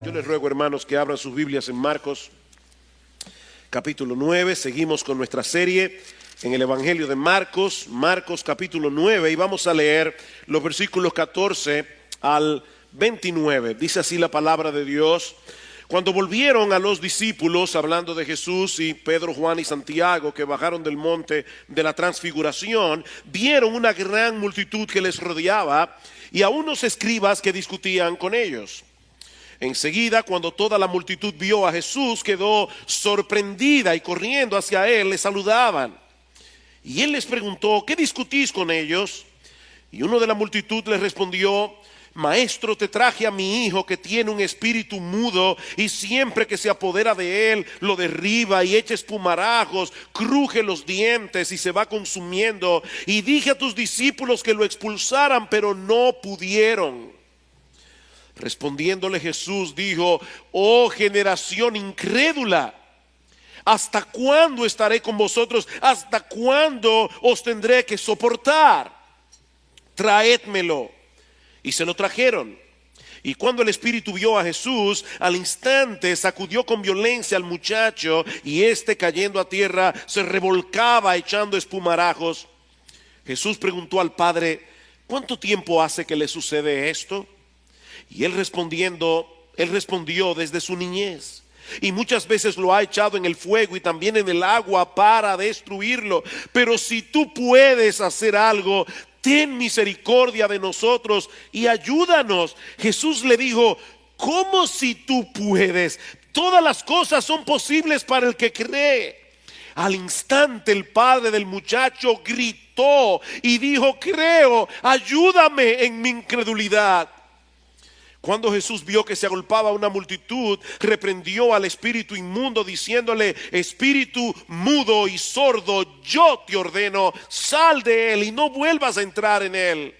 Yo les ruego, hermanos, que abran sus Biblias en Marcos, capítulo 9. Seguimos con nuestra serie en el Evangelio de Marcos, capítulo 9, y vamos a leer los versículos 14 al 29. Dice así la palabra de Dios. Cuando volvieron a los discípulos, hablando de Jesús y Pedro, Juan y Santiago, que bajaron del monte de la transfiguración, vieron una gran multitud que les rodeaba y a unos escribas que discutían con ellos. Enseguida, cuando toda la multitud vio a Jesús, quedó sorprendida y corriendo hacia él le saludaban. Y él les preguntó: ¿qué discutís con ellos? Y uno de la multitud les respondió: Maestro, te traje a mi hijo que tiene un espíritu mudo y siempre que se apodera de él lo derriba y echa espumarajos, cruje los dientes y se va consumiendo. Y dije a tus discípulos que lo expulsaran, pero no pudieron. Respondiéndole Jesús dijo: oh generación incrédula, ¿hasta cuándo estaré con vosotros? ¿Hasta cuándo os tendré que soportar? Traédmelo. Y se lo trajeron. Y cuando el espíritu vio a Jesús, al instante sacudió con violencia al muchacho, y éste, cayendo a tierra, se revolcaba echando espumarajos. Jesús preguntó al padre: ¿cuánto tiempo hace que le sucede esto? Y él respondió: desde su niñez. Y muchas veces lo ha echado en el fuego y también en el agua para destruirlo. Pero si tú puedes hacer algo, ten misericordia de nosotros y ayúdanos. Jesús le dijo: ¿cómo si tú puedes? Todas las cosas son posibles para el que cree. Al instante el padre del muchacho gritó y dijo: creo, ayúdame en mi incredulidad. Cuando Jesús vio que se agolpaba una multitud, reprendió al espíritu inmundo diciéndole: espíritu mudo y sordo, yo te ordeno, sal de él y no vuelvas a entrar en él.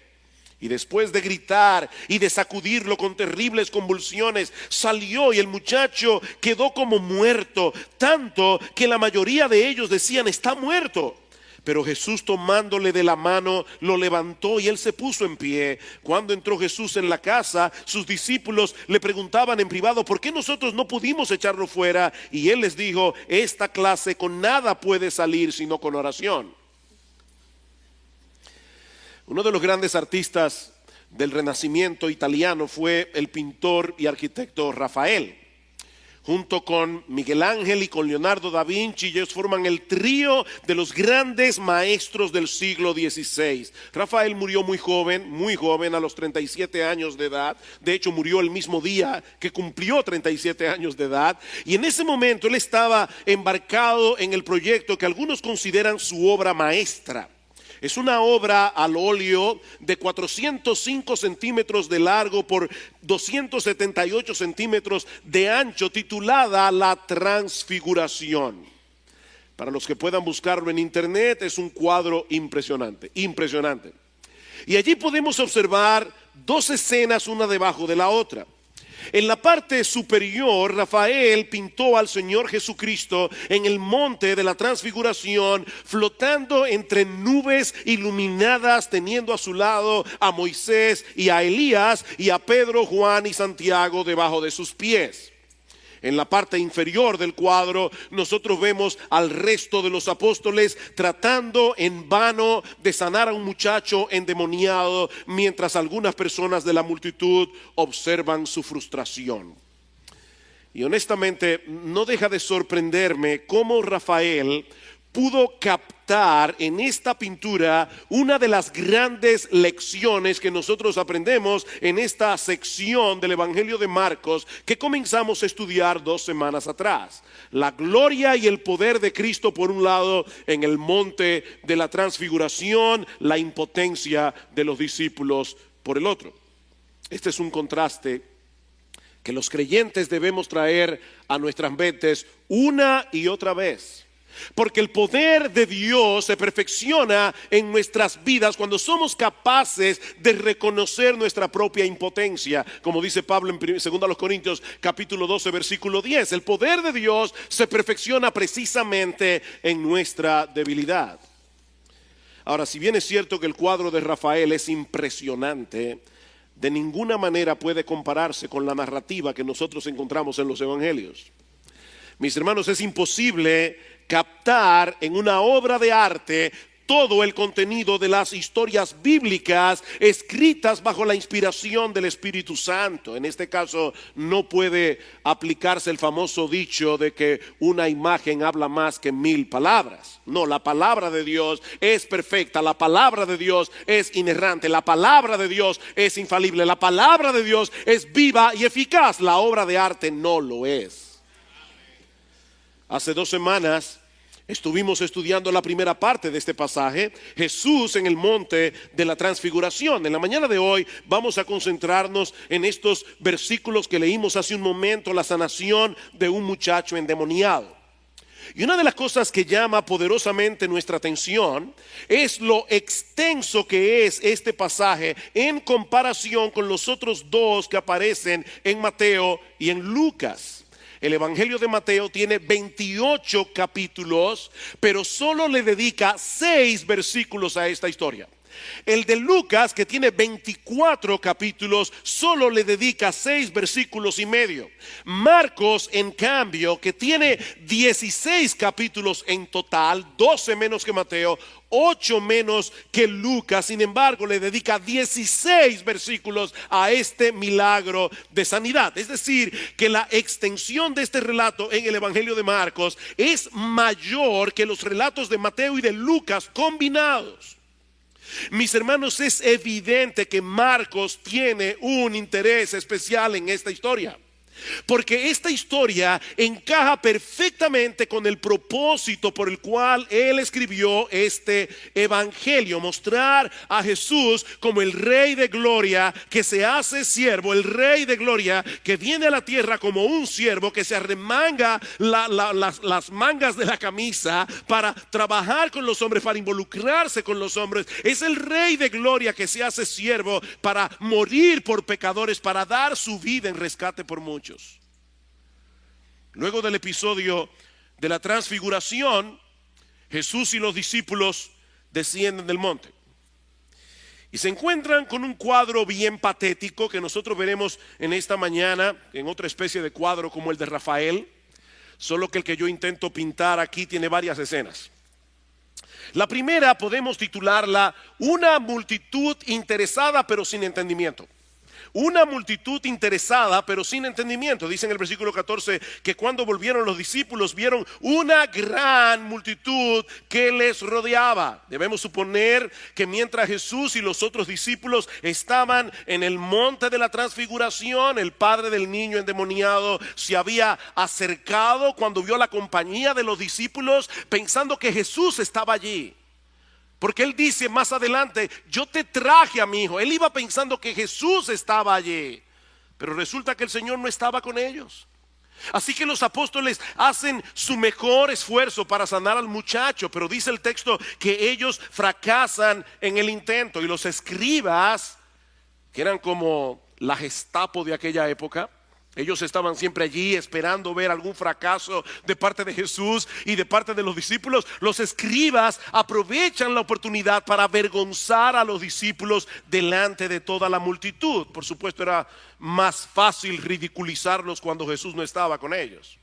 Y después de gritar y de sacudirlo con terribles convulsiones, salió y el muchacho quedó como muerto, tanto que la mayoría de ellos decían: está muerto. Pero Jesús, tomándole de la mano, lo levantó y él se puso en pie. Cuando entró Jesús en la casa, sus discípulos le preguntaban en privado: ¿por qué nosotros no pudimos echarlo fuera? Y él les dijo: esta clase con nada puede salir sino con oración. Uno de los grandes artistas del Renacimiento italiano fue el pintor y arquitecto Rafael. Junto con Miguel Ángel y con Leonardo da Vinci, ellos forman el trío de los grandes maestros del siglo XVI. Rafael murió muy joven, a los 37 años de edad. De hecho, murió el mismo día que cumplió 37 años de edad. Y en ese momento él estaba embarcado en el proyecto que algunos consideran su obra maestra. Es una obra al óleo de 405 centímetros de largo por 278 centímetros de ancho, titulada La Transfiguración. Para los que puedan buscarlo en internet, es un cuadro impresionante. Y allí podemos observar dos escenas, una debajo de la otra. En la parte superior, Rafael pintó al Señor Jesucristo en el monte de la transfiguración, flotando entre nubes iluminadas, teniendo a su lado a Moisés y a Elías, y a Pedro, Juan y Santiago debajo de sus pies. En la parte inferior del cuadro nosotros vemos al resto de los apóstoles tratando en vano de sanar a un muchacho endemoniado, mientras algunas personas de la multitud observan su frustración. Y honestamente no deja de sorprenderme cómo Rafael pudo captar en esta pintura una de las grandes lecciones que nosotros aprendemos en esta sección del Evangelio de Marcos que comenzamos a estudiar 2 semanas atrás. La gloria y el poder de Cristo por un lado en el monte de la transfiguración, la impotencia de los discípulos por el otro. Este es un contraste que los creyentes debemos traer a nuestras mentes una y otra vez. Porque el poder de Dios se perfecciona en nuestras vidas cuando somos capaces de reconocer nuestra propia impotencia. Como dice Pablo en 2 Corintios capítulo 12 versículo 10. El poder de Dios se perfecciona precisamente en nuestra debilidad. Ahora, si bien es cierto que el cuadro de Rafael es impresionante, de ninguna manera puede compararse con la narrativa que nosotros encontramos en los evangelios. Mis hermanos, es imposible captar en una obra de arte todo el contenido de las historias bíblicas escritas bajo la inspiración del Espíritu Santo. En este caso no puede aplicarse el famoso dicho de que una imagen habla más que 1000 palabras. No, la palabra de Dios es perfecta, la palabra de Dios es inerrante, la palabra de Dios es infalible, la palabra de Dios es viva y eficaz. La obra de arte no lo es. Hace 2 semanas estuvimos estudiando la primera parte de este pasaje, Jesús en el monte de la transfiguración. En la mañana de hoy vamos a concentrarnos en estos versículos que leímos hace un momento, la sanación de un muchacho endemoniado. Y una de las cosas que llama poderosamente nuestra atención es lo extenso que es este pasaje en comparación con los otros 2 que aparecen en Mateo y en Lucas. El Evangelio de Mateo tiene 28 capítulos, pero solo le dedica 6 versículos a esta historia. El de Lucas, que tiene 24 capítulos, solo le dedica 6 versículos y medio. Marcos, en cambio, que tiene 16 capítulos en total, 12 menos que Mateo, 8 menos que Lucas, sin embargo le dedica 16 versículos a este milagro de sanidad. Es decir, que la extensión de este relato en el Evangelio de Marcos es mayor que los relatos de Mateo y de Lucas combinados. Mis hermanos, es evidente que Marcos tiene un interés especial en esta historia, porque esta historia encaja perfectamente con el propósito por el cual él escribió este evangelio: mostrar a Jesús como el Rey de Gloria que se hace siervo, el Rey de Gloria que viene a la tierra como un siervo, que se arremanga las mangas de la camisa para trabajar con los hombres, para involucrarse con los hombres. Es el Rey de Gloria que se hace siervo para morir por pecadores, para dar su vida en rescate por muchos. Luego del episodio de la transfiguración, Jesús y los discípulos descienden del monte y se encuentran con un cuadro bien patético que nosotros veremos en esta mañana en otra especie de cuadro como el de Rafael, solo que el que yo intento pintar aquí tiene varias escenas. La primera podemos titularla una multitud interesada pero sin entendimiento. Una multitud interesada pero sin entendimiento. Dice en el versículo 14 que cuando volvieron los discípulos vieron una gran multitud que les rodeaba. Debemos suponer que mientras Jesús y los otros discípulos estaban en el monte de la transfiguración, el padre del niño endemoniado se había acercado cuando vio la compañía de los discípulos, pensando que Jesús estaba allí. Porque él dice más adelante: yo te traje a mi hijo. Él iba pensando que Jesús estaba allí, pero resulta que el Señor no estaba con ellos. Así que los apóstoles hacen su mejor esfuerzo para sanar al muchacho, pero dice el texto que ellos fracasan en el intento. Y los escribas, que eran como la Gestapo de aquella época, ellos estaban siempre allí esperando ver algún fracaso de parte de Jesús y de parte de los discípulos. Los escribas aprovechan la oportunidad para avergonzar a los discípulos delante de toda la multitud. Por supuesto, era más fácil ridiculizarlos cuando Jesús no estaba con ellos.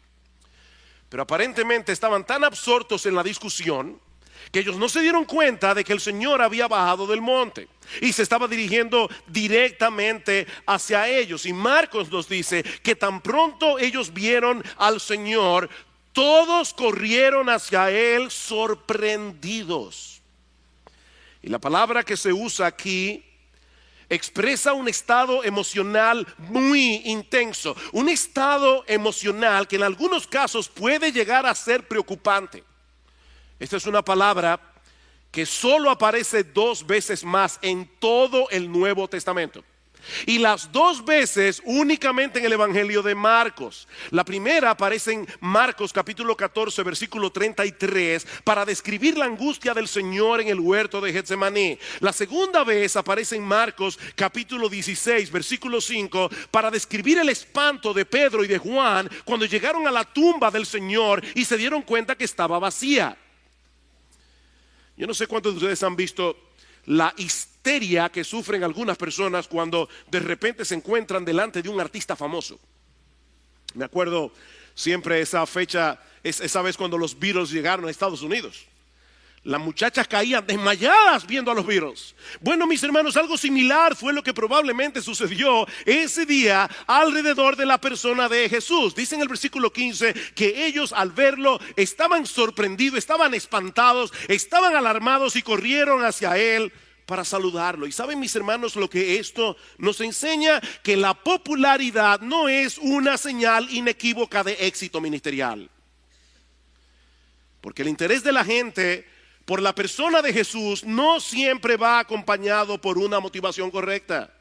Pero aparentemente estaban tan absortos en la discusión que ellos no se dieron cuenta de que el Señor había bajado del monte y se estaba dirigiendo directamente hacia ellos. Y Marcos nos dice que tan pronto ellos vieron al Señor, todos corrieron hacia él sorprendidos. Y la palabra que se usa aquí expresa un estado emocional muy intenso, un estado emocional que en algunos casos puede llegar a ser preocupante. Esta es una palabra que solo aparece 2 veces más en todo el Nuevo Testamento. Y las 2 veces únicamente en el Evangelio de Marcos. La primera aparece en Marcos capítulo 14 versículo 33 para describir la angustia del Señor en el huerto de Getsemaní. La segunda vez aparece en Marcos capítulo 16 versículo 5 para describir el espanto de Pedro y de Juan cuando llegaron a la tumba del Señor y se dieron cuenta que estaba vacía. Yo no sé cuántos de ustedes han visto la histeria histeria que sufren algunas personas cuando de repente se encuentran delante de un artista famoso. Me acuerdo siempre esa fecha, esa vez cuando los Beatles llegaron a Estados Unidos. Las muchachas caían desmayadas viendo a los Beatles. Bueno, mis hermanos, algo similar fue lo que probablemente sucedió ese día alrededor de la persona de Jesús. Dice en el versículo 15 que ellos al verlo estaban sorprendidos, estaban espantados, estaban alarmados y corrieron hacia él para saludarlo. Y saben, mis hermanos, lo que esto nos enseña: que la popularidad no es una señal inequívoca de éxito ministerial. Porque el interés de la gente por la persona de Jesús no siempre va acompañado por una motivación correcta.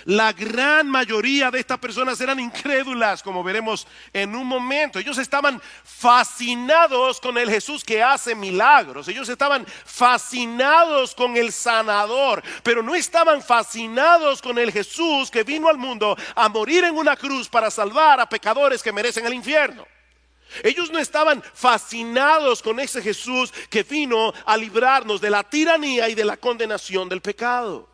La gran mayoría de estas personas eran incrédulas, como veremos en un momento. Ellos estaban fascinados con el Jesús que hace milagros. Ellos estaban fascinados con el sanador, pero no estaban fascinados con el Jesús que vino al mundo a morir en una cruz para salvar a pecadores que merecen el infierno. Ellos no estaban fascinados con ese Jesús que vino a librarnos de la tiranía y de la condenación del pecado.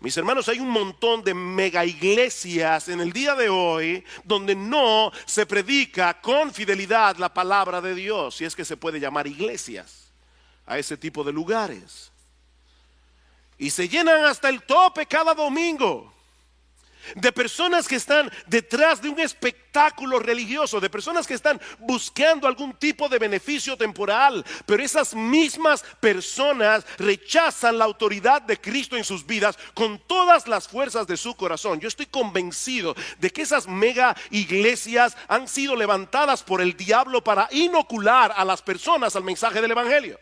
Mis hermanos, hay un montón de mega iglesias en el día de hoy donde no se predica con fidelidad la palabra de Dios, si es que se puede llamar iglesias a ese tipo de lugares. Y se llenan hasta el tope cada domingo de personas que están detrás de un espectáculo religioso, de personas que están buscando algún tipo de beneficio temporal. Pero esas mismas personas rechazan la autoridad de Cristo en sus vidas con todas las fuerzas de su corazón. Yo estoy convencido de que esas mega iglesias han sido levantadas por el diablo para inocular a las personas al mensaje del evangelio.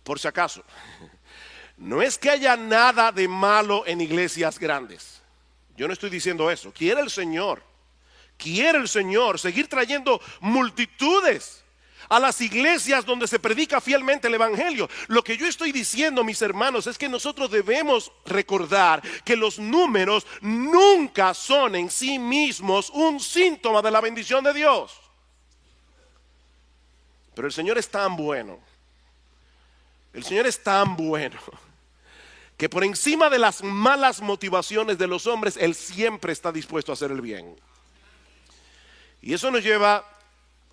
Por si acaso, no es que haya nada de malo en iglesias grandes. Yo no estoy diciendo eso. Quiere el Señor seguir trayendo multitudes a las iglesias donde se predica fielmente el evangelio. Lo que yo estoy diciendo, mis hermanos, es que nosotros debemos recordar que los números nunca son en sí mismos un síntoma de la bendición de Dios. Pero el Señor es tan bueno. El Señor es tan bueno que por encima de las malas motivaciones de los hombres, Él siempre está dispuesto a hacer el bien. Y eso nos lleva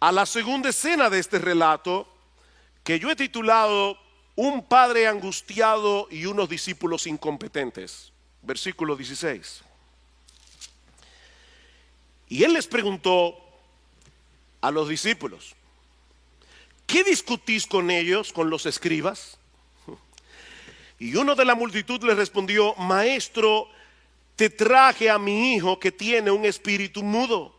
a la segunda escena de este relato, que yo he titulado Un padre angustiado y unos discípulos incompetentes. Versículo 16. Y Él les preguntó a los discípulos: ¿qué discutís con ellos, con los escribas? Y uno de la multitud le respondió: Maestro, te traje a mi hijo que tiene un espíritu mudo,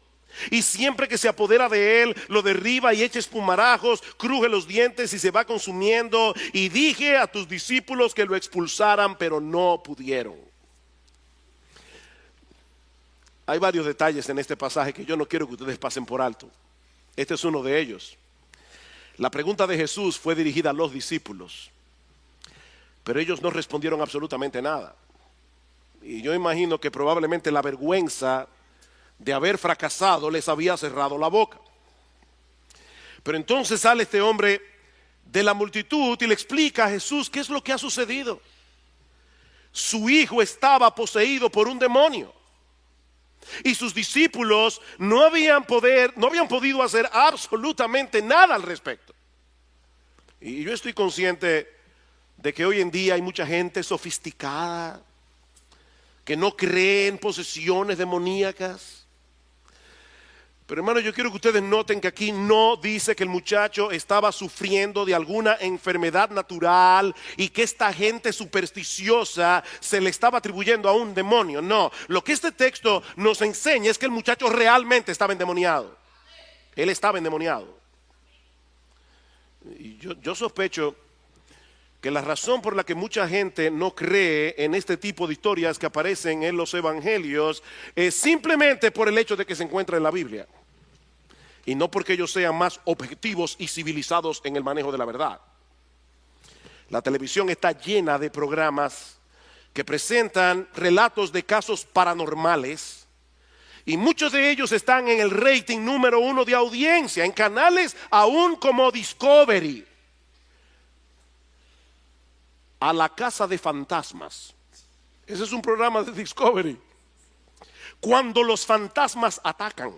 y siempre que se apodera de él, lo derriba y echa espumarajos, cruje los dientes y se va consumiendo. Y dije a tus discípulos que lo expulsaran, pero no pudieron. Hay varios detalles en este pasaje que yo no quiero que ustedes pasen por alto. Este es uno de ellos. La pregunta de Jesús fue dirigida a los discípulos, pero ellos no respondieron absolutamente nada. Y yo imagino que probablemente la vergüenza de haber fracasado les había cerrado la boca. Pero entonces sale este hombre de la multitud y le explica a Jesús qué es lo que ha sucedido. Su hijo estaba poseído por un demonio, y sus discípulos no habían podido hacer absolutamente nada al respecto. Y yo estoy consciente de que hoy en día hay mucha gente sofisticada que no cree en posesiones demoníacas. Pero hermano, yo quiero que ustedes noten que aquí no dice que el muchacho estaba sufriendo de alguna enfermedad natural y que esta gente supersticiosa se le estaba atribuyendo a un demonio. No, lo que este texto nos enseña es que el muchacho realmente estaba endemoniado. Él estaba endemoniado. Y yo sospecho que la razón por la que mucha gente no cree en este tipo de historias que aparecen en los evangelios es simplemente por el hecho de que se encuentra en la Biblia, y no porque ellos sean más objetivos y civilizados en el manejo de la verdad. La televisión está llena de programas que presentan relatos de casos paranormales, y muchos de ellos están en el rating número 1 de audiencia, en canales aún como Discovery. a la casa de fantasmas. Ese es un programa de Discovery. Cuando los fantasmas atacan,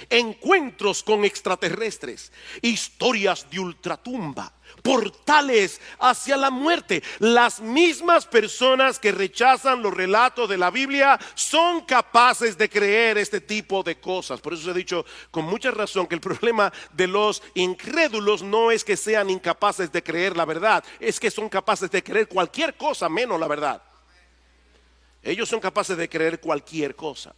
encuentros con extraterrestres, historias de ultratumba, portales hacia la muerte. Las mismas personas que rechazan los relatos de la Biblia son capaces de creer este tipo de cosas. Por eso se ha dicho con mucha razón que el problema de los incrédulos no es que sean incapaces de creer la verdad, es que son capaces de creer cualquier cosa menos la verdad. Ellos son capaces de creer cualquier cosa.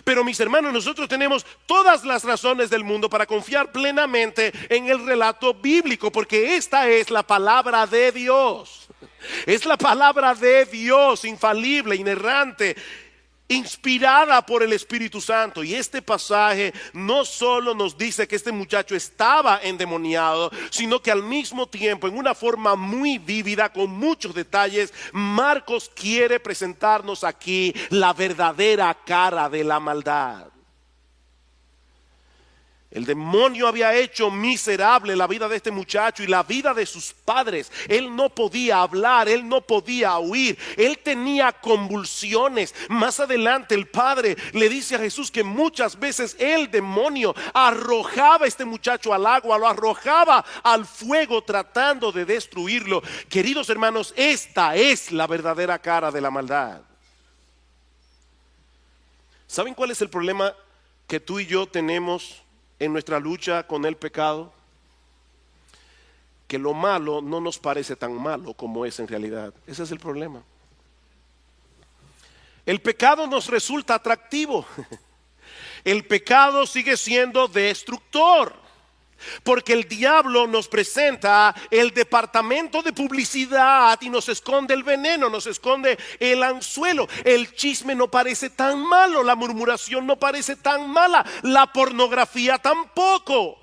Pero mis hermanos, nosotros tenemos todas las razones del mundo para confiar plenamente en el relato bíblico, porque esta es la palabra de Dios. Es la palabra de Dios, infalible, inerrante, inspirada por el Espíritu Santo. Y este pasaje no solo nos dice que este muchacho estaba endemoniado, sino que al mismo tiempo, en una forma muy vívida, con muchos detalles, Marcos quiere presentarnos aquí la verdadera cara de la maldad. El demonio había hecho miserable la vida de este muchacho y la vida de sus padres. Él no podía hablar, él no podía huir, él tenía convulsiones. Más adelante el padre le dice a Jesús que muchas veces el demonio arrojaba a este muchacho al agua, lo arrojaba al fuego tratando de destruirlo. Queridos hermanos, esta es la verdadera cara de la maldad. ¿Saben cuál es el problema que tú y yo tenemos en nuestra lucha con el pecado? Que lo malo no nos parece tan malo como es en realidad. Ese es el problema. El pecado nos resulta atractivo. El pecado sigue siendo destructor, porque el diablo nos presenta el departamento de publicidad y nos esconde el veneno, nos esconde el anzuelo. El chisme no parece tan malo, la murmuración no parece tan mala, la pornografía tampoco.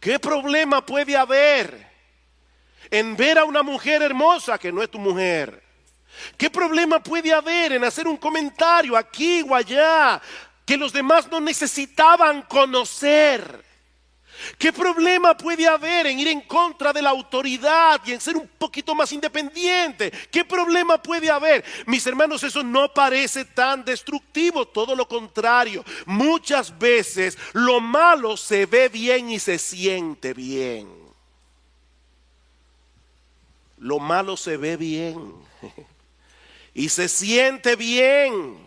¿Qué problema puede haber en ver a una mujer hermosa que no es tu mujer? ¿Qué problema puede haber en hacer un comentario aquí o allá que los demás no necesitaban conocer? ¿Qué problema puede haber en ir en contra de la autoridad y en ser un poquito más independiente? ¿Qué problema puede haber? Mis hermanos, eso no parece tan destructivo, todo lo contrario. Muchas veces lo malo se ve bien y se siente bien. Lo malo se ve bien y se siente bien.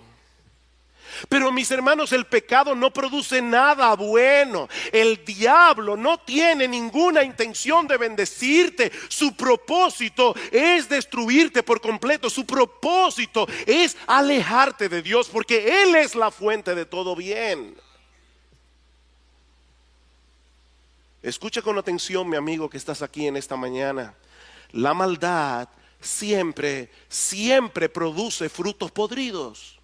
Pero mis hermanos, el pecado no produce nada bueno. El diablo no tiene ninguna intención de bendecirte. Su propósito es destruirte por completo. Su propósito es alejarte de Dios, porque Él es la fuente de todo bien. Escucha con atención, mi amigo, que estás aquí en esta mañana. La maldad siempre produce frutos podridos.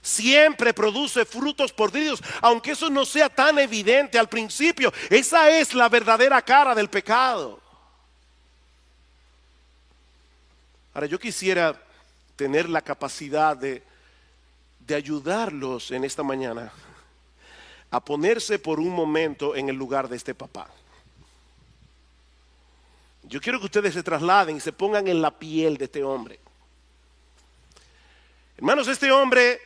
Siempre produce frutos podridos, aunque eso no sea tan evidente al principio. Esa es la verdadera cara del pecado. Ahora, yo quisiera tener la capacidad de ayudarlos en esta mañana a ponerse por un momento en el lugar de este papá. Yo quiero que ustedes se trasladen y se pongan en la piel de este hombre. Hermanos, este hombre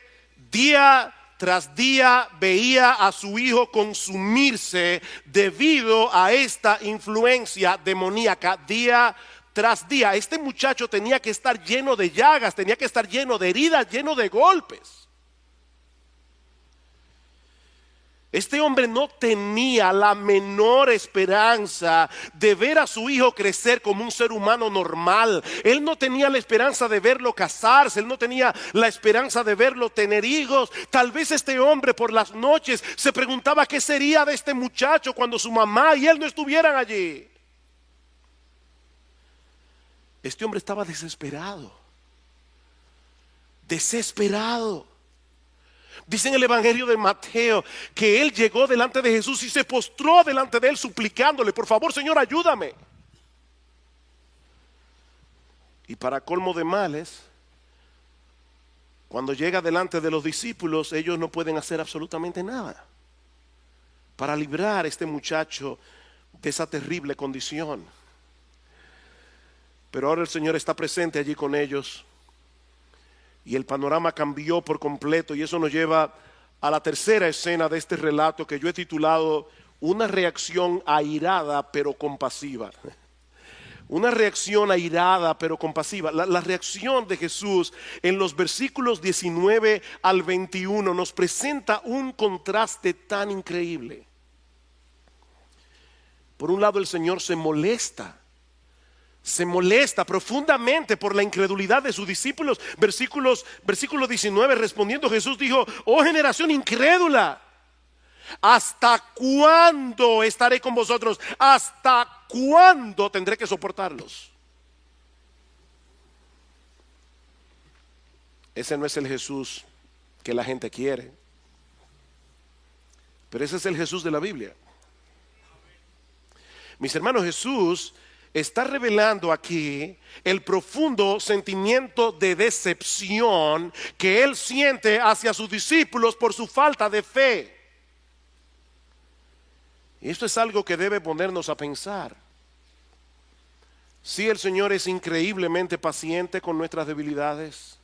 día tras día veía a su hijo consumirse debido a esta influencia demoníaca. Día tras día, este muchacho tenía que estar lleno de llagas, tenía que estar lleno de heridas, lleno de golpes. Este hombre no tenía la menor esperanza de ver a su hijo crecer como un ser humano normal. Él no tenía la esperanza de verlo casarse, él no tenía la esperanza de verlo tener hijos. Tal vez este hombre por las noches se preguntaba qué sería de este muchacho cuando su mamá y él no estuvieran allí. Este hombre estaba desesperado. Desesperado. Dice en el Evangelio de Mateo que él llegó delante de Jesús y se postró delante de él suplicándole: por favor, Señor, ayúdame. Y para colmo de males, cuando llega delante de los discípulos, ellos no pueden hacer absolutamente nada para librar a este muchacho de esa terrible condición. Pero ahora el Señor está presente allí con ellos y el panorama cambió por completo, y eso nos lleva a la tercera escena de este relato que yo he titulado Una reacción airada pero compasiva. Una reacción airada pero compasiva. La reacción de Jesús en los versículos 19 al 21 nos presenta un contraste tan increíble. Por un lado, el Señor se molesta profundamente por la incredulidad de sus discípulos. Versículo 19, respondiendo Jesús dijo: oh generación incrédula, ¿hasta cuándo estaré con vosotros? ¿Hasta cuándo tendré que soportarlos? Ese no es el Jesús que la gente quiere, pero ese es el Jesús de la Biblia. Mis hermanos, Jesús está revelando aquí el profundo sentimiento de decepción que él siente hacia sus discípulos por su falta de fe. Y esto es algo que debe ponernos a pensar. Sí, el Señor es increíblemente paciente con nuestras debilidades,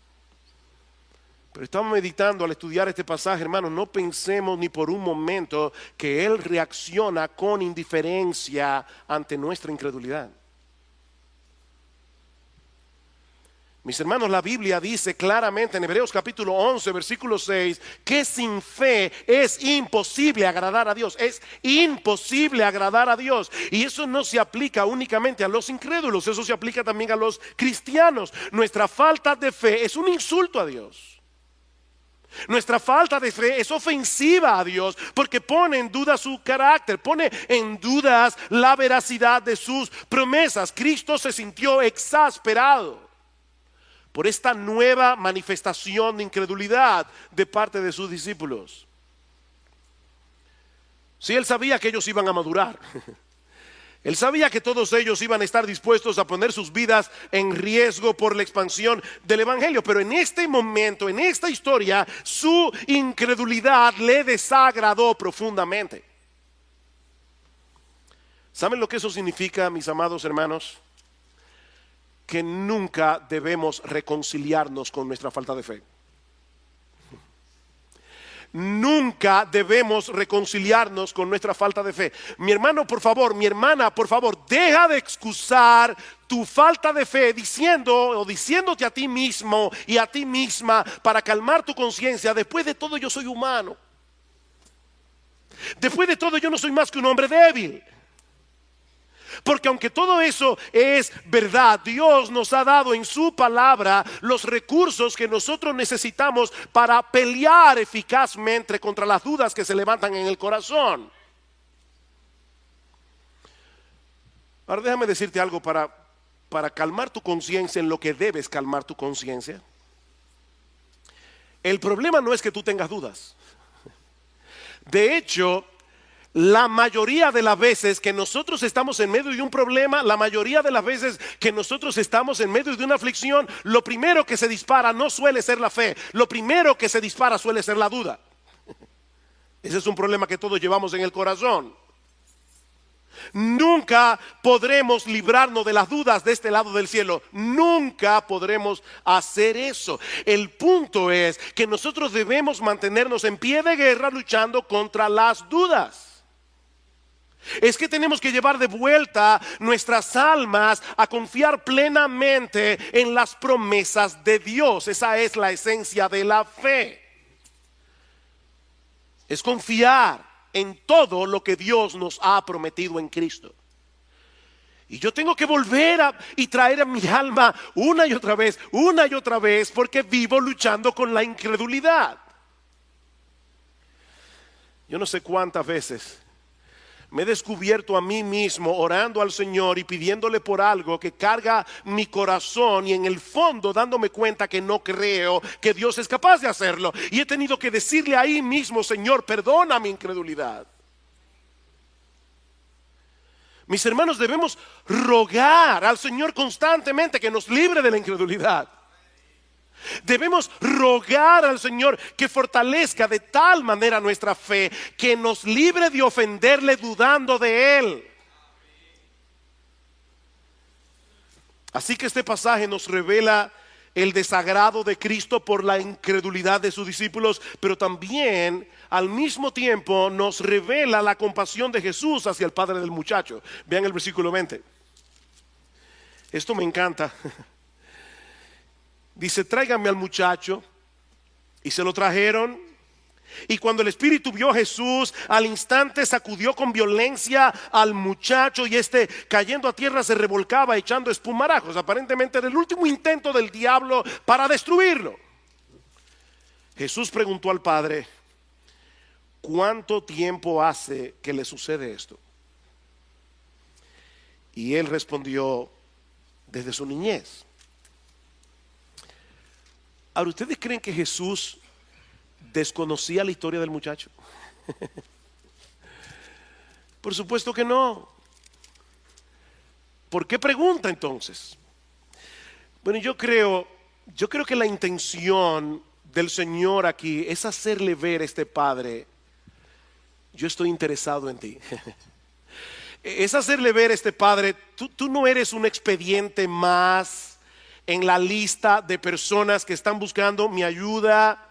pero estamos meditando al estudiar este pasaje, hermanos, no pensemos ni por un momento que Él reacciona con indiferencia ante nuestra incredulidad. Mis hermanos, la Biblia dice claramente en Hebreos capítulo 11, versículo 6, que sin fe es imposible agradar a Dios. Es imposible agradar a Dios. Y eso no se aplica únicamente a los incrédulos, eso se aplica también a los cristianos. Nuestra falta de fe es un insulto a Dios. Nuestra falta de fe es ofensiva a Dios porque pone en duda su carácter, pone en dudas la veracidad de sus promesas. Cristo se sintió exasperado por esta nueva manifestación de incredulidad de parte de sus discípulos. Sí, Él sabía que ellos iban a madurar. Él sabía que todos ellos iban a estar dispuestos a poner sus vidas en riesgo por la expansión del Evangelio. Pero en este momento, en esta historia, su incredulidad le desagradó profundamente. ¿Saben lo que eso significa, mis amados hermanos? Que nunca debemos reconciliarnos con nuestra falta de fe. Nunca debemos reconciliarnos con nuestra falta de fe. Mi hermano, por favor, mi hermana, por favor, deja de excusar tu falta de fe diciéndote a ti mismo y a ti misma para calmar tu conciencia. Después de todo, yo soy humano. Después de todo, yo no soy más que un hombre débil. Porque aunque todo eso es verdad, Dios nos ha dado en su palabra los recursos que nosotros necesitamos para pelear eficazmente contra las dudas que se levantan en el corazón. Ahora déjame decirte algo para calmar tu conciencia en lo que debes calmar tu conciencia. El problema no es que tú tengas dudas. De hecho, la mayoría de las veces que nosotros estamos en medio de un problema, la mayoría de las veces que nosotros estamos en medio de una aflicción, lo primero que se dispara no suele ser la fe, lo primero que se dispara suele ser la duda. Ese es un problema que todos llevamos en el corazón. Nunca podremos librarnos de las dudas de este lado del cielo. Nunca podremos hacer eso. El punto es que nosotros debemos mantenernos en pie de guerra luchando contra las dudas. Es que tenemos que llevar de vuelta nuestras almas a confiar plenamente en las promesas de Dios. Esa es la esencia de la fe. Es confiar en todo lo que Dios nos ha prometido en Cristo. Y yo tengo que volver y traer a mi alma una y otra vez, porque vivo luchando con la incredulidad. Yo no sé cuántas veces me he descubierto a mí mismo orando al Señor y pidiéndole por algo que carga mi corazón, y en el fondo dándome cuenta que no creo que Dios es capaz de hacerlo. Y he tenido que decirle ahí mismo: Señor, perdona mi incredulidad. Mis hermanos, debemos rogar al Señor constantemente que nos libre de la incredulidad. Debemos rogar al Señor que fortalezca de tal manera nuestra fe que nos libre de ofenderle dudando de Él. Así que este pasaje nos revela el desagrado de Cristo por la incredulidad de sus discípulos, pero también al mismo tiempo nos revela la compasión de Jesús hacia el padre del muchacho. Vean el versículo 20. Esto me encanta. Dice: tráiganme al muchacho. Y se lo trajeron. Y cuando el espíritu vio a Jesús, al instante sacudió con violencia al muchacho, y este, cayendo a tierra, se revolcaba echando espumarajos. Aparentemente era el último intento del diablo para destruirlo. Jesús preguntó al padre: ¿cuánto tiempo hace que le sucede esto? Y él respondió: desde su niñez. Ahora, ¿ustedes creen que Jesús desconocía la historia del muchacho? Por supuesto que no. ¿Por qué pregunta entonces? Bueno, yo creo que la intención del Señor aquí es hacerle ver a este padre: yo estoy interesado en ti. Es hacerle ver a este padre: tú no eres un expediente más en la lista de personas que están buscando mi ayuda.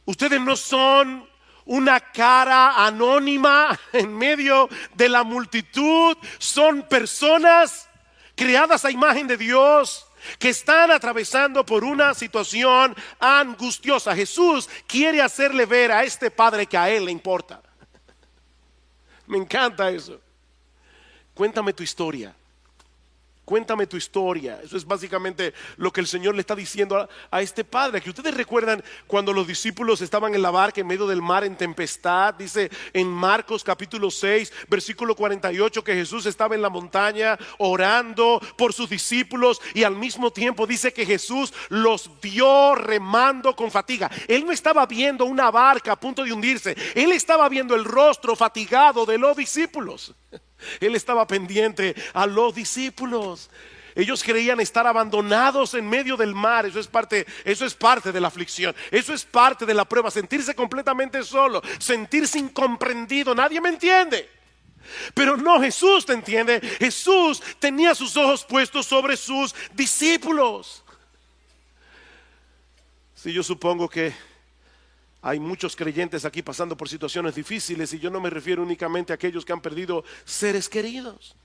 Ustedes no son una cara anónima en medio de la multitud. Son personas creadas a imagen de Dios, que están atravesando por una situación angustiosa. Jesús quiere hacerle ver a este padre que a él le importa. Me encanta eso. Cuéntame tu historia. Cuéntame tu historia. Eso es básicamente lo que el Señor le está diciendo a este padre. Que ustedes recuerdan cuando los discípulos estaban en la barca en medio del mar en tempestad. Dice en Marcos capítulo 6 versículo 48 que Jesús estaba en la montaña orando por sus discípulos, y al mismo tiempo dice que Jesús los vio remando con fatiga. Él no estaba viendo una barca a punto de hundirse. Él estaba viendo el rostro fatigado de los discípulos. Él estaba pendiente a los discípulos. Ellos creían estar abandonados en medio del mar. Eso es parte de la aflicción. Eso es parte de la prueba. Sentirse completamente solo, sentirse incomprendido. Nadie me entiende. Pero no, Jesús te entiende. Jesús tenía sus ojos puestos sobre sus discípulos. Sí, yo supongo que hay muchos creyentes aquí pasando por situaciones difíciles, y yo no me refiero únicamente a aquellos que han perdido seres queridos.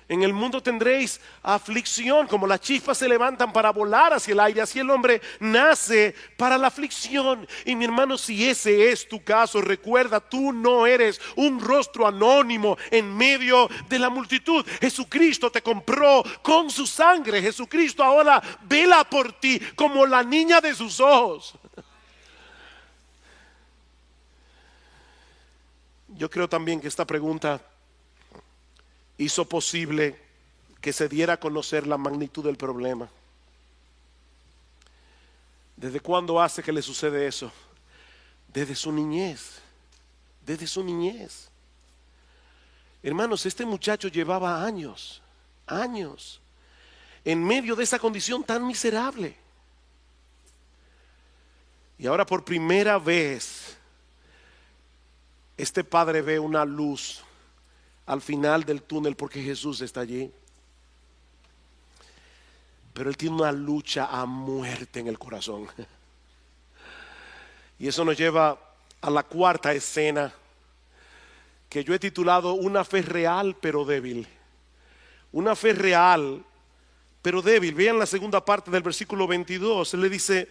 En el mundo tendréis aflicción. Como las chispas se levantan para volar hacia el aire, así el hombre nace para la aflicción. Y mi hermano, si ese es tu caso, recuerda, tú no eres un rostro anónimo en medio de la multitud. Jesucristo te compró con su sangre. Jesucristo ahora vela por ti como la niña de sus ojos. Yo creo también que esta pregunta hizo posible que se diera a conocer la magnitud del problema. ¿Desde cuándo hace que le sucede eso? Desde su niñez. Desde su niñez. Hermanos, este muchacho llevaba años en medio de esa condición tan miserable. Y ahora por primera vez este padre ve una luz al final del túnel, porque Jesús está allí. Pero él tiene una lucha a muerte en el corazón. Y eso nos lleva a la cuarta escena, que yo he titulado Una fe real pero débil. Una fe real pero débil. Vean la segunda parte del versículo 22. Él le dice: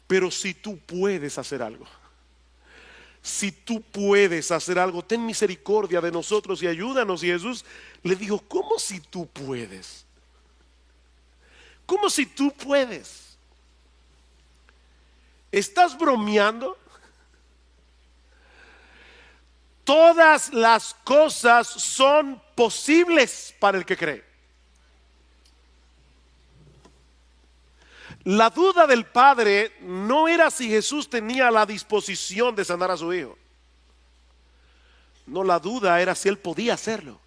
pero si tú puedes hacer algo. Si tú puedes hacer algo, ten misericordia de nosotros y ayúdanos. Y Jesús le dijo: ¿cómo si tú puedes? ¿Cómo si tú puedes? ¿Estás bromeando? Todas las cosas son posibles para el que cree. La duda del padre no era si Jesús tenía la disposición de sanar a su hijo. No, la duda era si él podía hacerlo.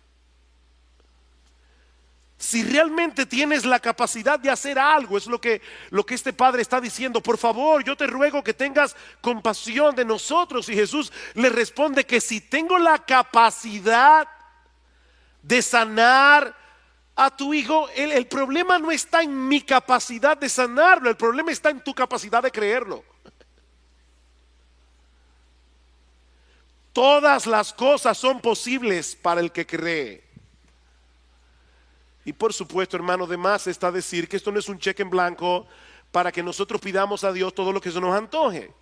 Si realmente tienes la capacidad de hacer algo, es lo que este padre está diciendo. Por favor, yo te ruego que tengas compasión de nosotros. Y Jesús le responde que si tengo la capacidad de sanar a tu hijo, el problema no está en mi capacidad de sanarlo, el problema está en tu capacidad de creerlo. Todas las cosas son posibles para el que cree. Y por supuesto, hermano, de más está decir que esto no es un cheque en blanco para que nosotros pidamos a Dios todo lo que se nos antoje.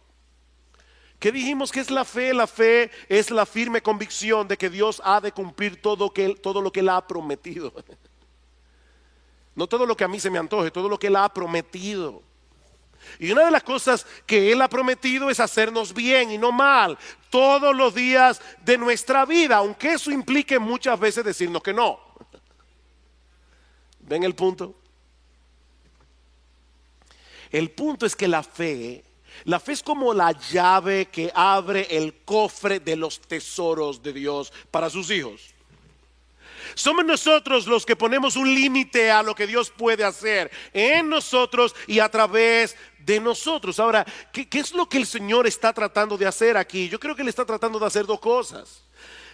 ¿Qué dijimos que es la fe? La fe es la firme convicción de que Dios ha de cumplir todo lo que Él ha prometido. No todo lo que a mí se me antoje, todo lo que Él ha prometido. Y una de las cosas que Él ha prometido es hacernos bien y no mal todos los días de nuestra vida, aunque eso implique muchas veces decirnos que no. ¿Ven el punto? El punto es que la fe es como la llave que abre el cofre de los tesoros de Dios para sus hijos. Somos nosotros los que ponemos un límite a lo que Dios puede hacer en nosotros y a través de nosotros. Ahora, ¿qué es lo que el Señor está tratando de hacer aquí? Yo creo que Él está tratando de hacer dos cosas.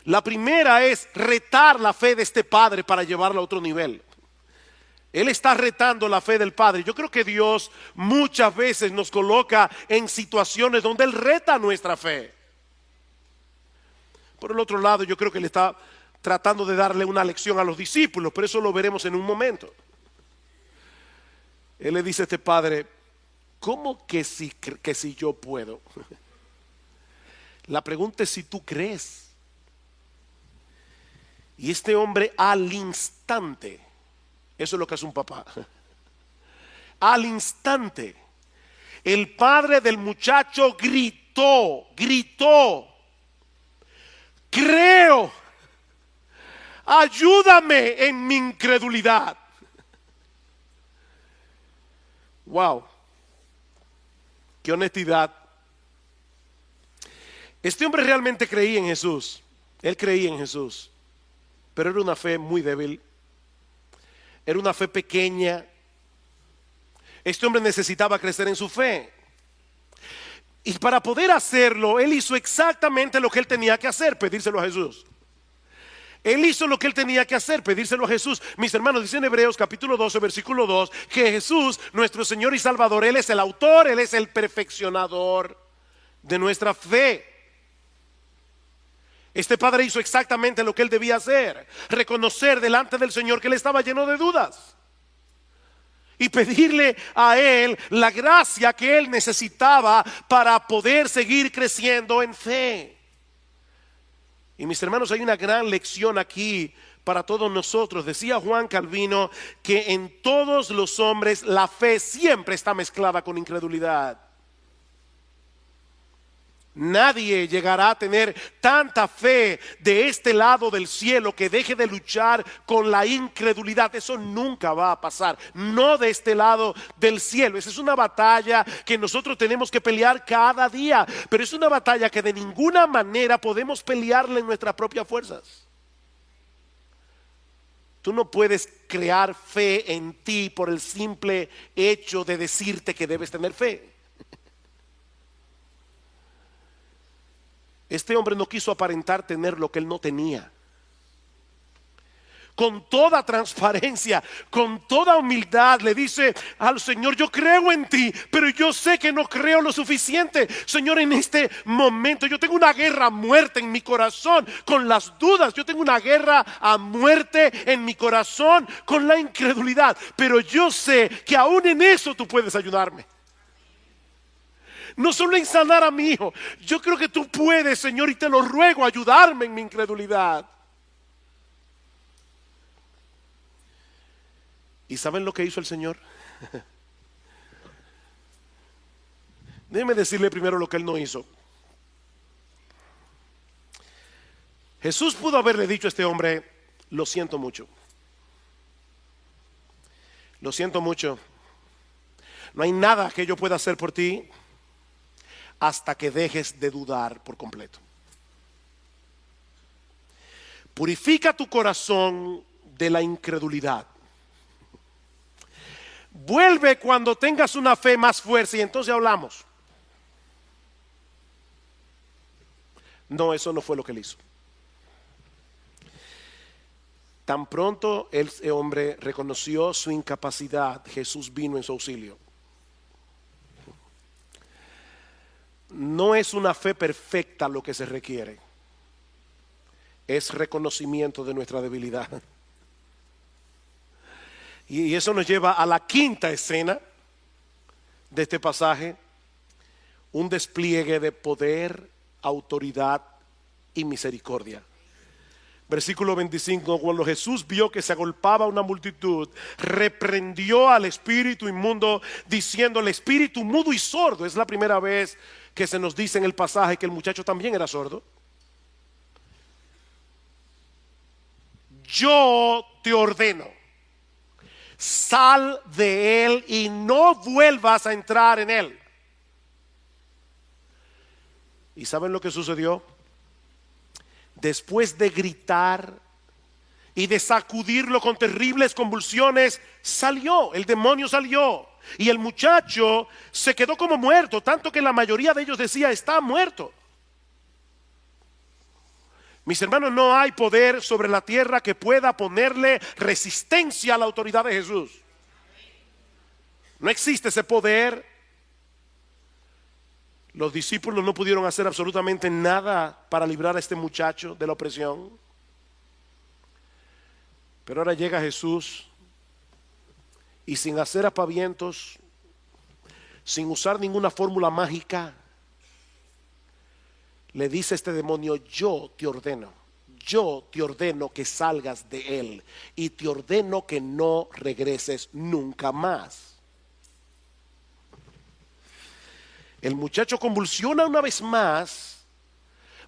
La primera es retar la fe de este padre para llevarla a otro nivel. Él está retando la fe del Padre. Yo creo que Dios muchas veces nos coloca en situaciones donde Él reta nuestra fe. Por el otro lado, yo creo que Él está tratando de darle una lección a los discípulos, pero eso lo veremos en un momento. Él le dice a este padre, ¿cómo que si yo puedo? La pregunta es si tú crees. Y este hombre al instante, eso es lo que hace un papá, al instante, el padre del muchacho gritó, creo, ayúdame en mi incredulidad. Wow, qué honestidad. Este hombre realmente creía en Jesús. Él creía en Jesús, pero era una fe muy débil. Era una fe pequeña. Este hombre necesitaba crecer en su fe. Y para poder hacerlo, él hizo exactamente lo que él tenía que hacer, pedírselo a Jesús. Él hizo lo que él tenía que hacer, pedírselo a Jesús. Mis hermanos, dice en Hebreos capítulo 12, versículo 2, que Jesús, nuestro Señor y Salvador, Él es el autor, Él es el perfeccionador de nuestra fe. Este padre hizo exactamente lo que él debía hacer, reconocer delante del Señor que él estaba lleno de dudas y pedirle a Él la gracia que él necesitaba para poder seguir creciendo en fe. Y mis hermanos, hay una gran lección aquí para todos nosotros. Decía Juan Calvino que en todos los hombres la fe siempre está mezclada con incredulidad. Nadie llegará a tener tanta fe de este lado del cielo que deje de luchar con la incredulidad. Eso nunca va a pasar, no de este lado del cielo. Esa es una batalla que nosotros tenemos que pelear cada día, pero es una batalla que de ninguna manera podemos pelearla en nuestras propias fuerzas. Tú no puedes crear fe en ti por el simple hecho de decirte que debes tener fe. Este hombre no quiso aparentar tener lo que él no tenía. Con toda transparencia, con toda humildad le dice al Señor, yo creo en ti, pero yo sé que no creo lo suficiente. Señor, en este momento yo tengo una guerra a muerte en mi corazón con las dudas. Yo tengo una guerra a muerte en mi corazón con la incredulidad. Pero yo sé que aún en eso tú puedes ayudarme. No solo en sanar a mi hijo. Yo creo que tú puedes, Señor, y te lo ruego, ayudarme en mi incredulidad. ¿Y saben lo que hizo el Señor? Déjenme decirle primero lo que él no hizo. Jesús pudo haberle dicho a este hombre, lo siento mucho. Lo siento mucho. No hay nada que yo pueda hacer por ti hasta que dejes de dudar por completo. Purifica tu corazón de la incredulidad. Vuelve cuando tengas una fe más fuerte y entonces hablamos. No, eso no fue lo que él hizo. Tan pronto ese hombre reconoció su incapacidad, Jesús vino en su auxilio. No es una fe perfecta lo que se requiere, es reconocimiento de nuestra debilidad. Y eso nos lleva a la quinta escena de este pasaje, un despliegue de poder, autoridad y misericordia. Versículo 25, cuando Jesús vio que se agolpaba una multitud, reprendió al espíritu inmundo, diciendo: el espíritu mudo y sordo. Es la primera vez que se nos dice en el pasaje que el muchacho también era sordo. Yo te ordeno, sal de él y no vuelvas a entrar en él. ¿Y saben lo que sucedió? Después de gritar y de sacudirlo con terribles convulsiones, salió, el demonio salió. Y el muchacho se quedó como muerto, tanto que la mayoría de ellos decía: está muerto. Mis hermanos, no hay poder sobre la tierra que pueda ponerle resistencia a la autoridad de Jesús. No existe ese poder. Los discípulos no pudieron hacer absolutamente nada para librar a este muchacho de la opresión. Pero ahora llega Jesús y, sin hacer aspavientos, sin usar ninguna fórmula mágica, le dice a este demonio: yo te ordeno que salgas de él y te ordeno que no regreses nunca más. El muchacho convulsiona una vez más,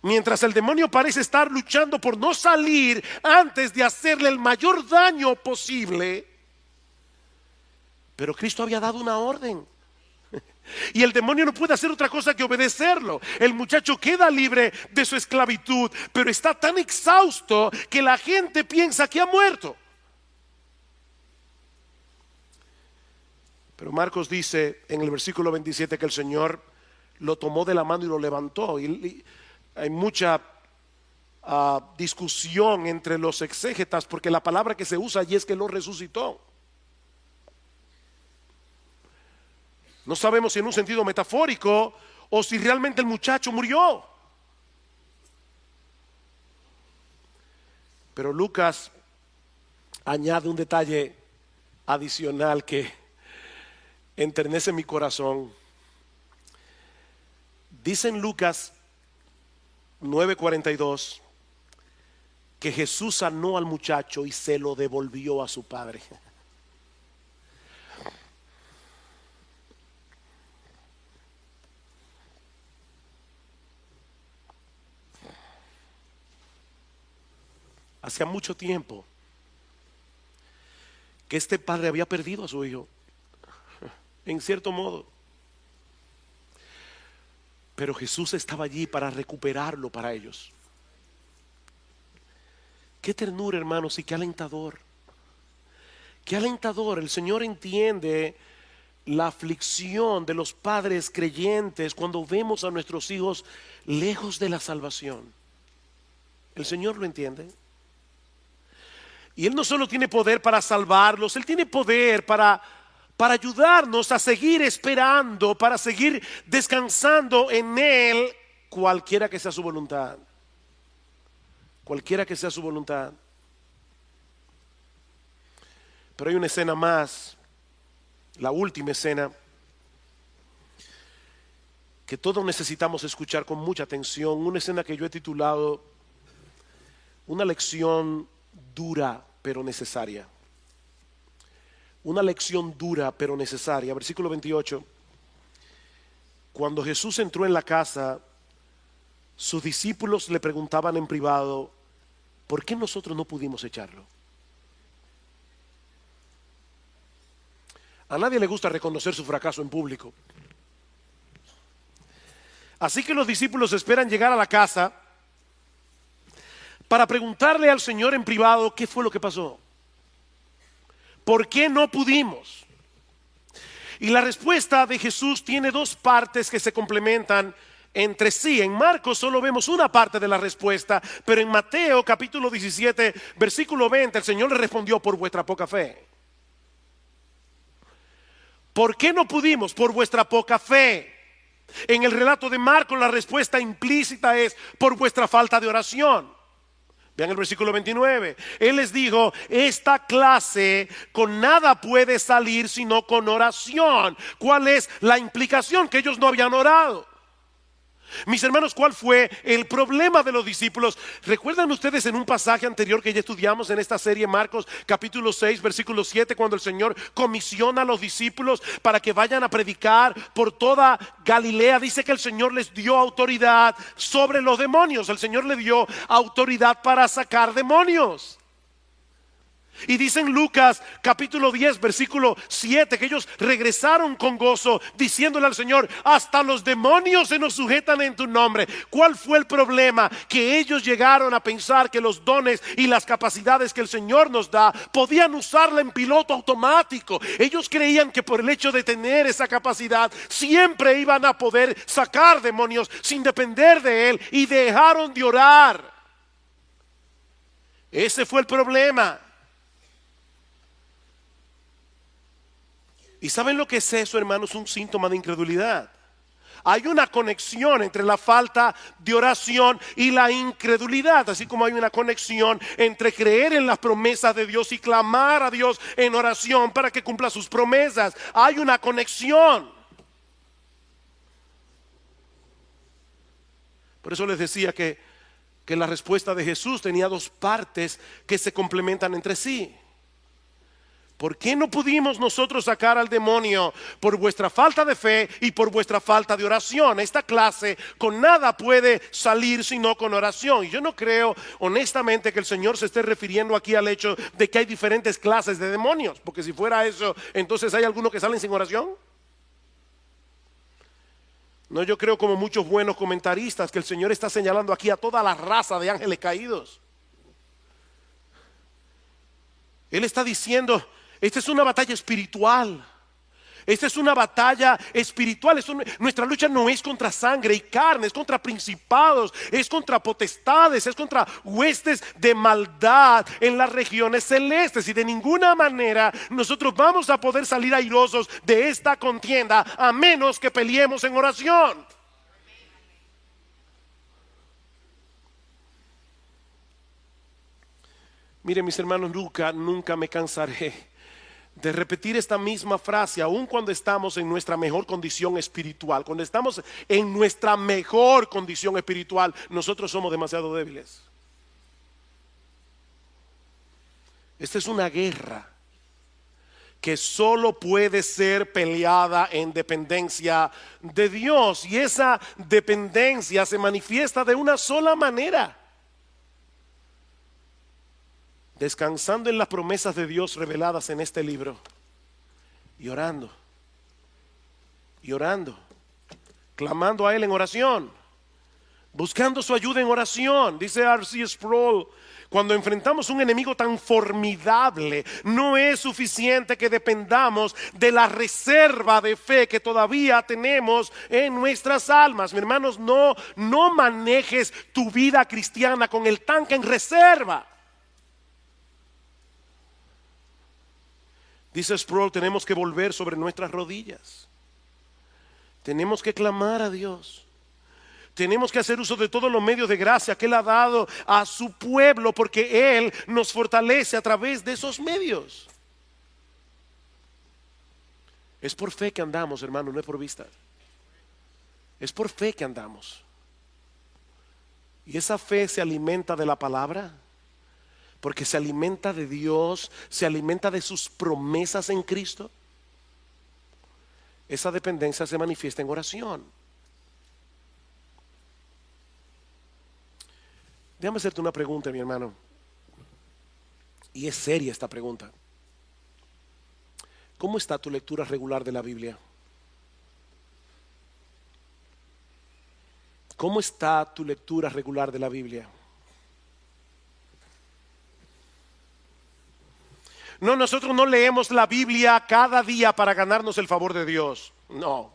mientras el demonio parece estar luchando por no salir antes de hacerle el mayor daño posible. Pero Cristo había dado una orden, y el demonio no puede hacer otra cosa que obedecerlo. El muchacho queda libre de su esclavitud, pero está tan exhausto que la gente piensa que ha muerto. Pero Marcos dice en el versículo 27 que el Señor lo tomó de la mano y lo levantó. Y hay mucha discusión entre los exégetas, porque la palabra que se usa allí es que lo resucitó. No sabemos si en un sentido metafórico o si realmente el muchacho murió. Pero Lucas añade un detalle adicional que enternece mi corazón. Dice en Lucas 9:42 que Jesús sanó al muchacho y se lo devolvió a su padre. Hacía mucho tiempo que este padre había perdido a su hijo, en cierto modo. Pero Jesús estaba allí para recuperarlo para ellos. Qué ternura, hermanos, y qué alentador. Qué alentador. El Señor entiende la aflicción de los padres creyentes cuando vemos a nuestros hijos lejos de la salvación. El Señor lo entiende. Y Él no solo tiene poder para salvarlos, Él tiene poder para ayudarnos a seguir esperando, para seguir descansando en Él, cualquiera que sea su voluntad. Cualquiera que sea su voluntad. Pero hay una escena más, la última escena, que todos necesitamos escuchar con mucha atención. Una escena que yo he titulado una lección dura pero necesaria. Una lección dura pero necesaria. Versículo 28. Cuando Jesús entró en la casa, sus discípulos le preguntaban en privado: ¿por qué nosotros no pudimos echarlo? A nadie le gusta reconocer su fracaso en público. Así que los discípulos esperan llegar a la casa para preguntarle al Señor en privado qué fue lo que pasó. ¿Por qué no pudimos? Y la respuesta de Jesús tiene dos partes que se complementan entre sí. En Marcos solo vemos una parte de la respuesta, pero en Mateo capítulo 17, versículo 20, el Señor le respondió: por vuestra poca fe. ¿Por qué no pudimos? Por vuestra poca fe. En el relato de Marcos la respuesta implícita es: por vuestra falta de oración. Vean el versículo 29. Él les dijo: esta clase con nada puede salir sino con oración. ¿Cuál es la implicación? Que ellos no habían orado. Mis hermanos, ¿cuál fue el problema de los discípulos? ¿Recuerdan ustedes en un pasaje anterior que ya estudiamos en esta serie, Marcos capítulo 6, versículo 7, cuando el Señor comisiona a los discípulos para que vayan a predicar por toda Galilea? Dice que el Señor les dio autoridad sobre los demonios. El Señor le dio autoridad para sacar demonios. Y dice en Lucas capítulo 10 versículo 7 que ellos regresaron con gozo diciéndole al Señor: hasta los demonios se nos sujetan en tu nombre. ¿Cuál fue el problema? Que ellos llegaron a pensar que los dones y las capacidades que el Señor nos da podían usarla en piloto automático. Ellos creían que por el hecho de tener esa capacidad siempre iban a poder sacar demonios sin depender de Él, y dejaron de orar. Ese fue el problema. ¿Y saben lo que es eso, hermanos? Un síntoma de incredulidad. Hay una conexión entre la falta de oración y la incredulidad, así como hay una conexión entre creer en las promesas de Dios y clamar a Dios en oración para que cumpla sus promesas. Hay una conexión. Por eso les decía que la respuesta de Jesús tenía dos partes que se complementan entre sí. ¿Por qué no pudimos nosotros sacar al demonio? Por vuestra falta de fe y por vuestra falta de oración. Esta clase con nada puede salir sino con oración. Y yo no creo honestamente que el Señor se esté refiriendo aquí al hecho de que hay diferentes clases de demonios, porque si fuera eso, entonces ¿hay algunos que salen sin oración? No, yo creo, como muchos buenos comentaristas, que el Señor está señalando aquí a toda la raza de ángeles caídos. Él está diciendo: esta es una batalla espiritual. Esta es una batalla espiritual. Nuestra lucha no es contra sangre y carne, es contra principados, es contra potestades, es contra huestes de maldad en las regiones celestes. Y de ninguna manera nosotros vamos a poder salir airosos de esta contienda a menos que peleemos en oración. Miren, mis hermanos, nunca me cansaré de repetir esta misma frase, aun cuando estamos en nuestra mejor condición espiritual. Cuando estamos en nuestra mejor condición espiritual, nosotros somos demasiado débiles. Esta es una guerra que solo puede ser peleada en dependencia de Dios, y esa dependencia se manifiesta de una sola manera: descansando en las promesas de Dios reveladas en este libro y orando, clamando a Él en oración, buscando su ayuda en oración. Dice R.C. Sproul: cuando enfrentamos un enemigo tan formidable, no es suficiente que dependamos de la reserva de fe que todavía tenemos en nuestras almas. Mis hermanos, no manejes tu vida cristiana con el tanque en reserva. Dice Sproul: tenemos que volver sobre nuestras rodillas. Tenemos que clamar a Dios. Tenemos que hacer uso de todos los medios de gracia que Él ha dado a su pueblo, porque Él nos fortalece a través de esos medios. Es por fe que andamos, hermano, no es por vista. Es por fe que andamos. Y esa fe se alimenta de la palabra, porque se alimenta de Dios, se alimenta de sus promesas en Cristo. Esa dependencia se manifiesta en oración. Déjame hacerte una pregunta, mi hermano, y es seria esta pregunta. ¿Cómo está tu lectura regular de la Biblia? ¿Cómo está tu lectura regular de la Biblia? No, nosotros no leemos la Biblia cada día para ganarnos el favor de Dios. No.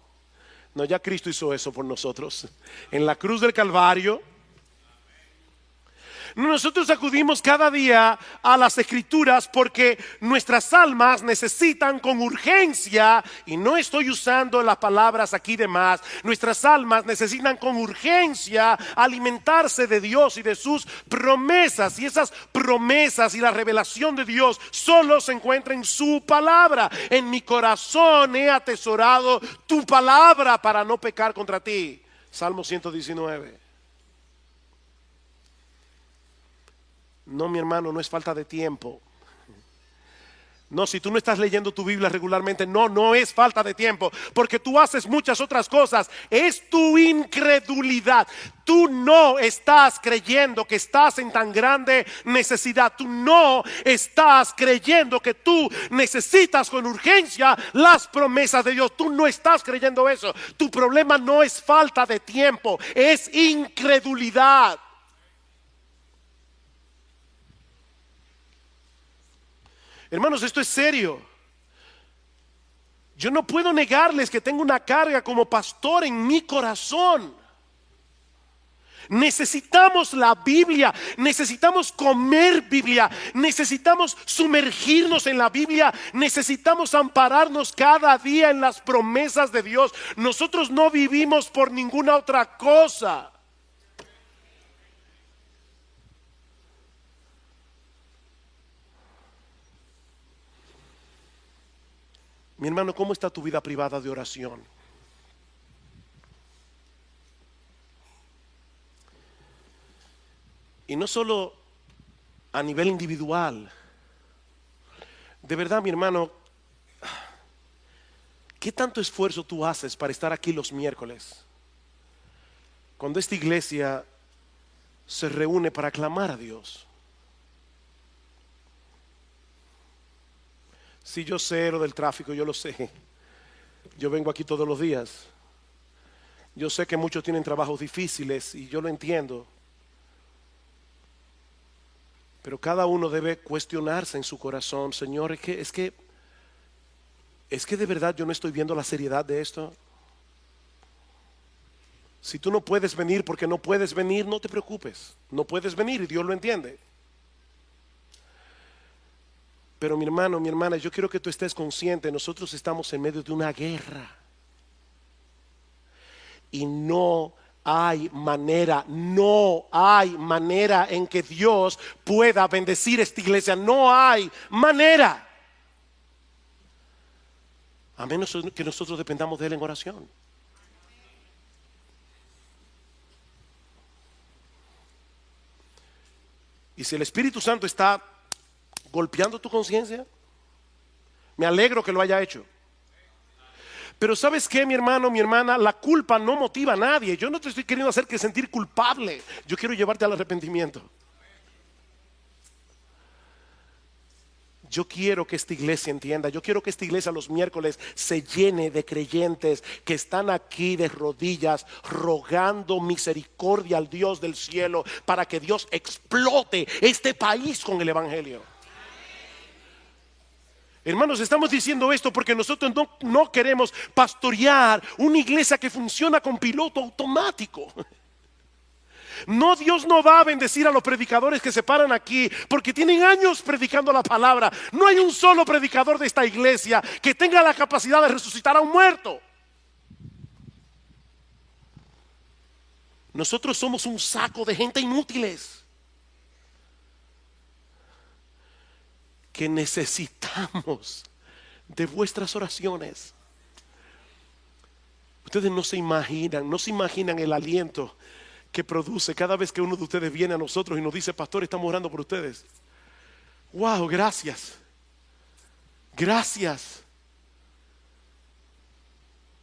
No, ya Cristo hizo eso por nosotros. En la cruz del Calvario. Nosotros acudimos cada día a las Escrituras porque nuestras almas necesitan con urgencia, y no estoy usando las palabras aquí de más, nuestras almas necesitan con urgencia alimentarse de Dios y de sus promesas. Y esas promesas y la revelación de Dios solo se encuentra en su palabra. En mi corazón he atesorado tu palabra para no pecar contra ti. Salmo 119. No, mi hermano, no es falta de tiempo. No, si tú no estás leyendo tu Biblia regularmente, no es falta de tiempo, porque tú haces muchas otras cosas. Es tu incredulidad. Tú no estás creyendo que estás en tan grande necesidad. Tú no estás creyendo que tú necesitas con urgencia las promesas de Dios. Tú no estás creyendo eso. Tu problema no es falta de tiempo, es incredulidad. Hermanos, esto es serio. Yo no puedo negarles que tengo una carga como pastor en mi corazón. Necesitamos la Biblia, necesitamos comer Biblia, necesitamos sumergirnos en la Biblia, necesitamos ampararnos cada día en las promesas de Dios. Nosotros no vivimos por ninguna otra cosa. Mi hermano, ¿cómo está tu vida privada de oración? Y no solo a nivel individual. De verdad, mi hermano, ¿qué tanto esfuerzo tú haces para estar aquí los miércoles? Cuando esta iglesia se reúne para clamar a Dios. Si yo sé lo del tráfico, yo lo sé. Yo vengo aquí todos los días. Yo sé que muchos tienen trabajos difíciles y yo lo entiendo. Pero cada uno debe cuestionarse en su corazón: Señor, es que de verdad yo no estoy viendo la seriedad de esto. Si tú no puedes venir porque no puedes venir, no te preocupes. No puedes venir y Dios lo entiende. Pero mi hermano, mi hermana, yo quiero que tú estés consciente, nosotros estamos en medio de una guerra. Y no hay manera en que Dios pueda bendecir esta iglesia. No hay manera. A menos que nosotros dependamos de Él en oración. Y si el Espíritu Santo está golpeando tu conciencia, me alegro que lo haya hecho. Pero ¿sabes qué, mi hermano, mi hermana? La culpa no motiva a nadie. Yo no te estoy queriendo hacer que sentir culpable. Yo quiero llevarte al arrepentimiento. Yo quiero que esta iglesia entienda. Yo quiero que esta iglesia los miércoles se llene de creyentes que están aquí de rodillas rogando misericordia al Dios del cielo para que Dios explote este país con el evangelio. Hermanos, estamos diciendo esto porque nosotros no queremos pastorear una iglesia que funciona con piloto automático. No, Dios no va a bendecir a los predicadores que se paran aquí porque tienen años predicando la palabra. No hay un solo predicador de esta iglesia que tenga la capacidad de resucitar a un muerto. Nosotros somos un saco de gente inútiles que necesitamos de vuestras oraciones. Ustedes no se imaginan el aliento que produce cada vez que uno de ustedes viene a nosotros y nos dice: pastor, estamos orando por ustedes. Wow, gracias. Gracias.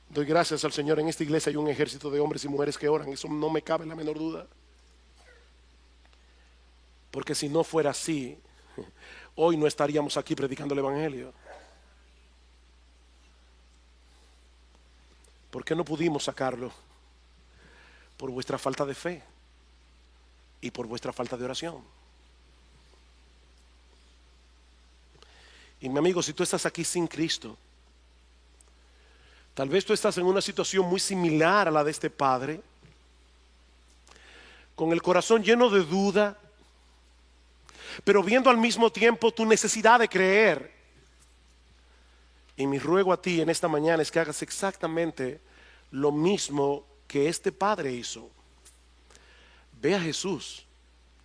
Doy gracias al Señor. En esta iglesia hay un ejército de hombres y mujeres que oran. Eso no me cabe la menor duda. Porque si no fuera así, hoy no estaríamos aquí predicando el evangelio. ¿Por qué no pudimos sacarlo? Por vuestra falta de fe y por vuestra falta de oración. Y mi amigo, si tú estás aquí sin Cristo, Tal vez tú estás en una situación muy similar a la de este padre, con el corazón lleno de duda, pero viendo al mismo tiempo tu necesidad de creer. Y mi ruego a ti en esta mañana es que hagas exactamente lo mismo que este padre hizo. Ve a Jesús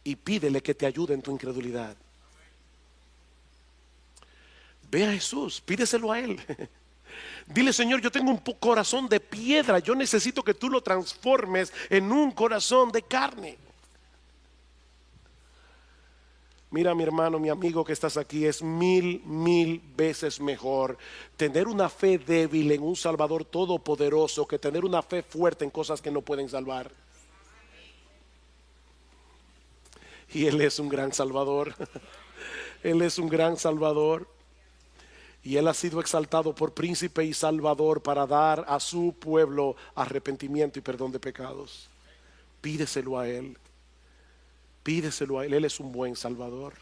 y pídele que te ayude en tu incredulidad. Ve a Jesús, pídeselo a Él. Dile: Señor, yo tengo un corazón de piedra, yo necesito que tú lo transformes en un corazón de carne. Mira, mi hermano, mi amigo que estás aquí, es mil veces mejor tener una fe débil en un Salvador todopoderoso que tener una fe fuerte en cosas que no pueden salvar. Y Él es un gran Salvador. Él es un gran Salvador. Y Él ha sido exaltado por príncipe y salvador para dar a su pueblo arrepentimiento y perdón de pecados. Pídeselo a Él. Pídeselo a Él. Él es un buen Salvador.